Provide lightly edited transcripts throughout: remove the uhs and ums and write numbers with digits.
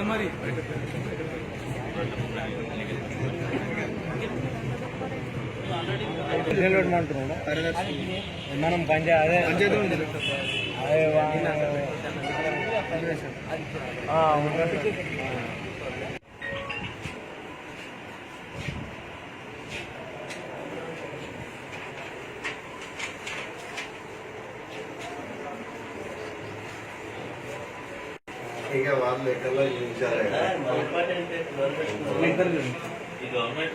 మరి మనం అదే ठीक है बाद में कल गवर्नमेंट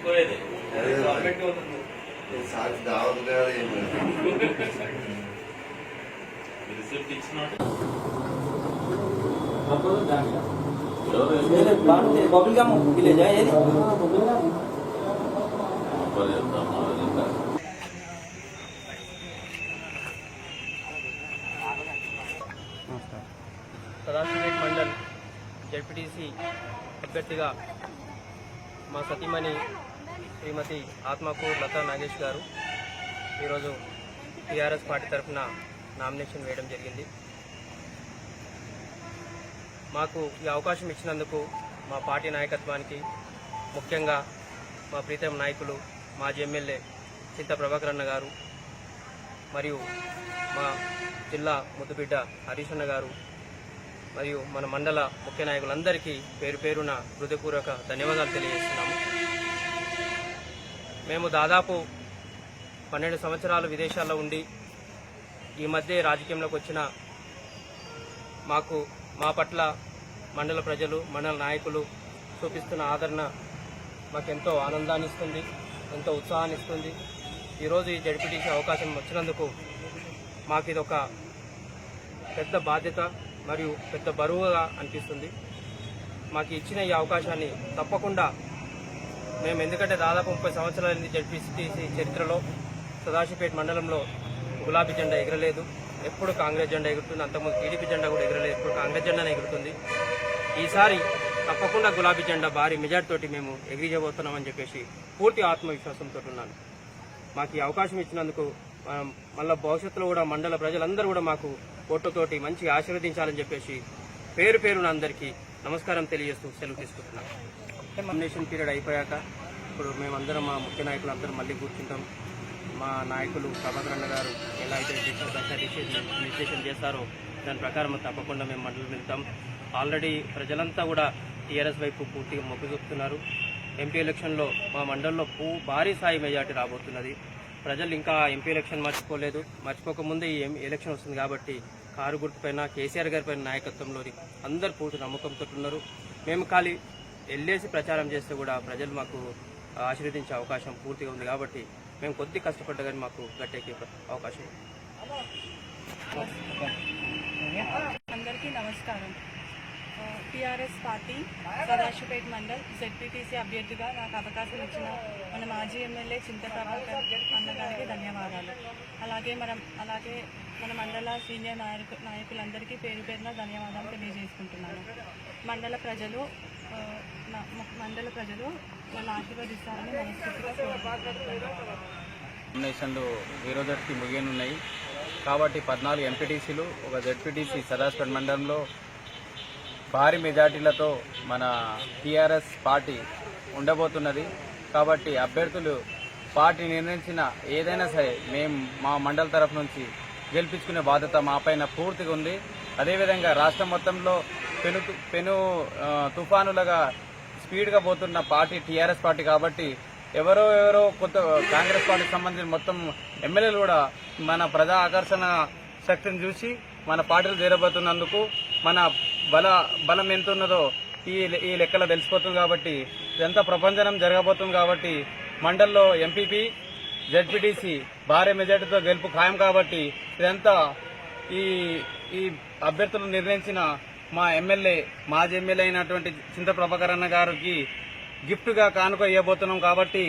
को साथ दावत का रिसिप्ट इच्छा बबल का ले जाए సదాశివపేట్ మండల్ జెడ్పీటీసీ అభ్యర్థిగా మా సతీమణి శ్రీమతి ఆత్మకూర్ లతా నాగేష్ గారు ఈరోజు టీఆర్ఎస్ పార్టీ తరఫున నామినేషన్ వేయడం జరిగింది. మాకు ఈ అవకాశం ఇచ్చినందుకు మా పార్టీ నాయకత్వానికి, ముఖ్యంగా మా ప్రీతం నాయకులు మాజీ ఎమ్మెల్యే చింత ప్రభాకర్ అన్న గారు మరియు మా జిల్లా ముద్దుబిడ్డ హరీష్ అన్న గారు మరియు మన మండల ముఖ్య నాయకులందరికీ పేరు పేరున హృదయపూర్వక ధన్యవాదాలు తెలియజేస్తున్నాము. మేము దాదాపు 12 సంవత్సరాలు విదేశాల్లో ఉండి ఈ మధ్య రాజకీయంలోకి వచ్చిన మాకు మా పట్ల మండల ప్రజలు, మండల నాయకులు చూపిస్తున్న ఆదరణ మాకెంతో ఆనందాన్ని ఇస్తుంది, ఎంతో ఉత్సాహాన్ని ఇస్తుంది. ఈరోజు ఈ జడ్పీటీసీ అవకాశం వచ్చినందుకు మాకు ఇదొక పెద్ద బాధ్యత మరియు పెద్ద బరువుగా అనిపిస్తుంది. మాకు ఇచ్చిన ఈ అవకాశాన్ని తప్పకుండా మేము, ఎందుకంటే దాదాపు 30 సంవత్సరాల జడ్పీటీసీ చరిత్రలో సదాశివపేట్ మండలంలో గులాబీ జెండా ఎగరలేదు. ఎప్పుడు కాంగ్రెస్ జెండా ఎగురుతుంది, అంతకుముందు టీడీపీ జెండా కూడా ఎగరలేదు, ఎప్పుడు కాంగ్రెస్ జెండానే ఎగురుతుంది. ఈసారి తప్పకుండా గులాబీ జెండా భారీ మెజార్టీతోటి మేము ఎగిరిజబోతున్నామని చెప్పేసి పూర్తి ఆత్మవిశ్వాసంతో ఉన్నాను. మాకు ఈ అవకాశం ఇచ్చినందుకు మళ్ళీ భవిష్యత్తులో కూడా మండల ప్రజలందరూ కూడా మాకు ఓటుతోటి మంచిగా ఆశీర్వదించాలని చెప్పేసి పేరు పేరున అందరికీ నమస్కారం తెలియజేస్తూ సెలవు తీసుకుంటున్నాం. నామినేషన్ పీరియడ్ అయిపోయాక ఇప్పుడు మేమందరం మా ముఖ్య నాయకులు అందరం మళ్ళీ కూర్చుంటాం. మా నాయకులు ప్రభాకర్ అన్న గారు ఎలా అయితే డిసిషన్ చేస్తారో దాని ప్రకారం తప్పకుండా మేము మండలం వెళ్తాం. ఆల్రెడీ ప్రజలంతా కూడా టీఆర్ఎస్ వైపు పూర్తిగా మొగ్గు చూపుతున్నారు. ఎంపీ ఎలక్షన్లో మా మండలంలో భారీ స్థాయి మెజార్టీ రాబోతున్నది. ప్రజలు ఇంకా ఎంపీ ఎలక్షన్ మర్చిపోలేదు. మర్చిపోకముందే ఈ ఎలక్షన్ వస్తుంది కాబట్టి కారు గుర్తుపైన కేసీఆర్ గారి పైన నాయకత్వంలోని అందరు పూర్తి నమ్మకంతో ఉన్నారు. మేము ఖాళీ వెళ్ళేసి ప్రచారం చేస్తే కూడా ప్రజలు మాకు ఆశీర్వదించే అవకాశం పూర్తిగా ఉంది కాబట్టి మేము కొద్ది కష్టపడ్డా కానీ మాకు గట్టెక్కే అవకాశం. అందరికీ నమస్కారం. TRS party Sadasivpet mandal ZPTC అభ్యర్థిగా నాకు అవకాశం ఇచ్చిన మన మాజీ ఎమ్మెల్యే చింత ప్రభాకర్ అన్న గారికి ధన్యవాదాలు. అలాగే మన మండల సీనియర్ నాయకులందరికీ పేరు పేరున ధన్యవాదాలు తెలియజేసుకుంటున్నాను. మండల ప్రజలు నన్ను ఆశీర్వదిస్తారని మనస్ఫూర్తిగా నామినేషన్లు ఈ రోజుకి ముగియనున్నాయి కాబట్టి 14 ఎంపీటీసీలు, ఒక జెడ్పీటీసీ సదాశివపేట్ మండలంలో భారీ మెజార్టీలతో మన టీఆర్ఎస్ పార్టీ ఉండబోతున్నది. కాబట్టి అభ్యర్థులు పార్టీ నిర్ణయించిన ఏదైనా సరే మేము మా మండల తరఫు నుంచి గెలిపించుకునే బాధ్యత మా పైన పూర్తిగా ఉంది. అదేవిధంగా రాష్ట్రం మొత్తంలో పెను తుఫానులుగా స్పీడ్గా పోతున్న పార్టీ టీఆర్ఎస్ పార్టీ కాబట్టి ఎవరో కొత్త కాంగ్రెస్ పార్టీకి సంబంధించిన మొత్తం ఎమ్మెల్యేలు కూడా మన ప్రజా ఆకర్షణ శక్తిని చూసి మన పార్టీలు చేరబోతున్నందుకు మన బలం ఎంత ఉన్నదో ఈ లెక్కలో తెలిసిపోతుంది. కాబట్టి ఇదంతా ప్రపంచం జరగబోతుంది కాబట్టి మండల్లో ఎంపీపీ, జెడ్పీటీసీ భారీ మెజార్టీతో గెలుపు ఖాయం కాబట్టి ఇదంతా ఈ అభ్యర్థులు నిర్ణయించిన మా ఎమ్మెల్యే మాజీ ఎమ్మెల్యే అయినటువంటి చింత ప్రభాకర్ అన్న గారికి గిఫ్ట్గా కానుక ఇవ్వబోతున్నాం. కాబట్టి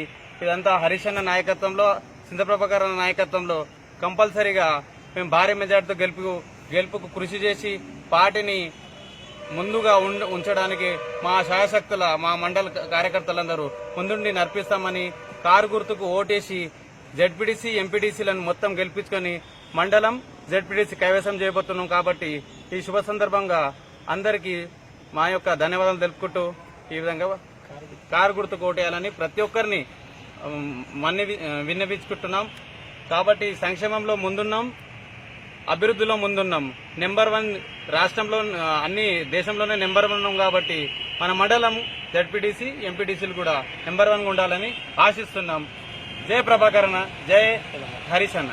ఇదంతా హరీష్ అన్న నాయకత్వంలో, చింత ప్రభాకర్ అన్న నాయకత్వంలో కంపల్సరీగా మేము భారీ మెజార్టీతో గెలుపుకు కృషి చేసి పార్టీని ముందుగా ఉంచడానికి మా శాయశక్తుల మా మండల కార్యకర్తలందరూ ముందుండి నడిపిస్తామని, కారు గుర్తుకు ఓటేసి జెడ్పీటీసీ ఎంపీటీసీలను మొత్తం గెలిపించుకొని మండలం జెడ్పీటీసీ కైవసం చేయబోతున్నాం. కాబట్టి ఈ శుభ సందర్భంగా అందరికీ మా యొక్క ధన్యవాదాలు తెలుపుకుంటూ ఈ విధంగా కారు గుర్తుకు ఓటేయాలని ప్రతి ఒక్కరిని విన్నవించుకుంటున్నాం. కాబట్టి సంక్షేమంలో ముందున్నాం, అభివృద్ధిలో ముందున్నాం. నెంబర్ 1 రాష్ట్రంలో అన్ని దేశంలోనే నెంబర్ 1 ఉన్నాం. కాబట్టి మన మండలం జెడ్పీటీసీ ఎంపీటీసీలు కూడా నెంబర్ 1 ఉండాలని ఆశిస్తున్నాం. జై ప్రభాకరణ, జై హరీష్ అన్న.